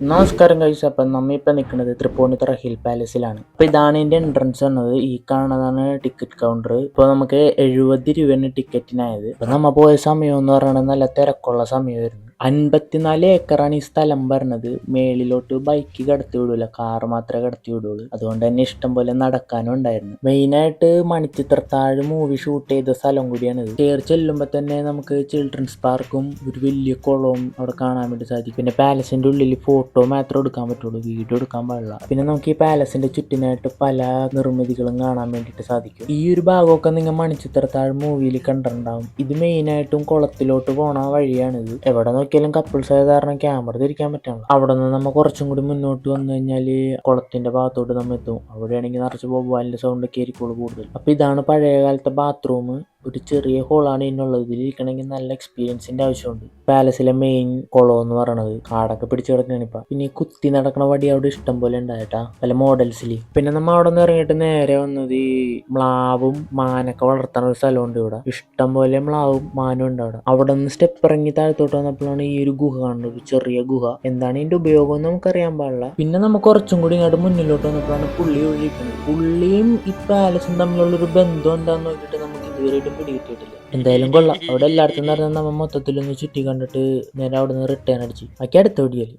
നമസ്കാരം കഴിച്ച അപ്പം നമ്മിപ്പോൾ നിൽക്കുന്നത് തൃപ്പൂണിത്തുറ ഹിൽ പാലസിലാണ്. അപ്പോൾ ഇതാണ് ഇതിൻ്റെ എൻട്രൻസ് വന്നത്. ഈ കാണുന്നതാണ് ടിക്കറ്റ് കൗണ്ടർ. ഇപ്പോൾ നമുക്ക് 70 രൂപയാണ് ടിക്കറ്റിനായത്. അപ്പോൾ നമ്മൾ പോയ സമയം എന്ന് പറയുന്നത് നല്ല തിരക്കുള്ള സമയമായിരുന്നു. 54 ഏക്കറാണ് ഈ സ്ഥലം പറഞ്ഞത്. മേളിലോട്ട് ബൈക്ക് കടത്തി വിടൂല, കാറ് മാത്രമേ കടത്തി വിടുള്ളൂ. അതുകൊണ്ട് തന്നെ ഇഷ്ടം പോലെ നടക്കാനും ഉണ്ടായിരുന്നു. മെയിനായിട്ട് മണിച്ചിത്രത്താഴ് മൂവി ഷൂട്ട് ചെയ്ത സ്ഥലം കൂടിയാണിത്. കയറി ചെല്ലുമ്പോൾ തന്നെ നമുക്ക് ചിൽഡ്രൻസ് പാർക്കും ഒരു വലിയ കുളവും അവിടെ കാണാൻ വേണ്ടി സാധിക്കും. പിന്നെ പാലസിന്റെ ഉള്ളിൽ ഫോട്ടോ മാത്രമേ എടുക്കാൻ പറ്റുള്ളൂ, വീഡിയോ എടുക്കാൻ പാടില്ല. പിന്നെ നമുക്ക് ഈ പാലസിന്റെ ചുറ്റിനായിട്ട് പല നിർമ്മിതികളും കാണാൻ വേണ്ടിയിട്ട് സാധിക്കും. ഈ ഒരു ഭാഗമൊക്കെ നിങ്ങൾ മണിച്ചിത്രത്താഴ് മൂവിയിൽ കണ്ടിട്ടുണ്ടാവും. ഇത് മെയിനായിട്ടും കുളത്തിലോട്ട് പോണ വഴിയാണിത്. എവിടെ നോക്കിയാലും കപ്പിൾസ് ആയ കാരണം ക്യാമറ തിരിക്കാൻ പറ്റില്ല. അവിടെ നിന്ന് നമ്മൾ കുറച്ചും കൂടി മുന്നോട്ട് വന്നു കഴിഞ്ഞാൽ കുളത്തിന്റെ ഭാഗത്തോട്ട് നമ്മൾ എത്തും. അവിടെയാണെങ്കിൽ നിറച്ച് ബൊബ്ബാലിന്റെ സൗണ്ട് ഒക്കെ ആയിരിക്കുള്ളൂ കൂടുതൽ. അപ്പൊ ഇതാണ് പഴയ കാലത്തെ ബാത്റൂം. ഒരു ചെറിയ ഹോളാണ് ഇതിനുള്ളത്. ഇതിലിരിക്കണമെങ്കിൽ നല്ല എക്സ്പീരിയൻസിന്റെ ആവശ്യമുണ്ട്. പാലസിലെ മെയിൻ കുളം എന്ന് പറയണത് കാടൊക്കെ പിടിച്ചു കിടക്കുകയാണ് ഇപ്പൊ. പിന്നെ ഈ കുത്തി നടക്കണ വടി അവിടെ ഇഷ്ടം പോലെ ഉണ്ടായിട്ടാ പല മോഡൽസിൽ. പിന്നെ നമ്മൾ അവിടെ നിന്ന് ഇറങ്ങിയിട്ട് നേരെ വന്നത് ഈ മ്ലാവും മാനൊക്കെ വളർത്തുന്ന ഒരു സ്ഥലമുണ്ട് ഇവിടെ. ഇഷ്ടം പോലെ മ്ലാവും മാനും ഉണ്ട് അവിടെ. അവിടെ നിന്ന് സ്റ്റെപ്പ് ഇറങ്ങി താഴത്തോട്ട് വന്നപ്പോഴാണ് ഈ ഒരു ഗുഹ കാണുന്നത്, ഒരു ചെറിയ ഗുഹ. എന്താണ് ഇതിന്റെ ഉപയോഗം നമുക്കറിയാൻ പാടില്ല. പിന്നെ നമ്മൾ കുറച്ചും കൂടി ഇങ്ങോട്ട് മുന്നിലോട്ട് വന്നപ്പോഴാണ് പുള്ളി ഒഴിക്കുന്നത്. പുള്ളിയും ഈ പാലസും തമ്മിലുള്ള ഒരു ബന്ധം എന്താന്ന് നോക്കിയിട്ട് നമുക്ക് ഇതുവരെയായിട്ടും പിടികിട്ടിയിട്ടില്ല. എന്തായാലും കൊള്ളാം. അവിടെ എല്ലായിടത്തും നടന്ന നമ്മൾ മൊത്തത്തിലൊന്ന് ചുറ്റി കണ്ടിട്ട് നേരെ അവിടെ നിന്ന് റിട്ടേൺ അടിച്ച് ബാക്കി അടുത്ത വീഡിയോയിൽ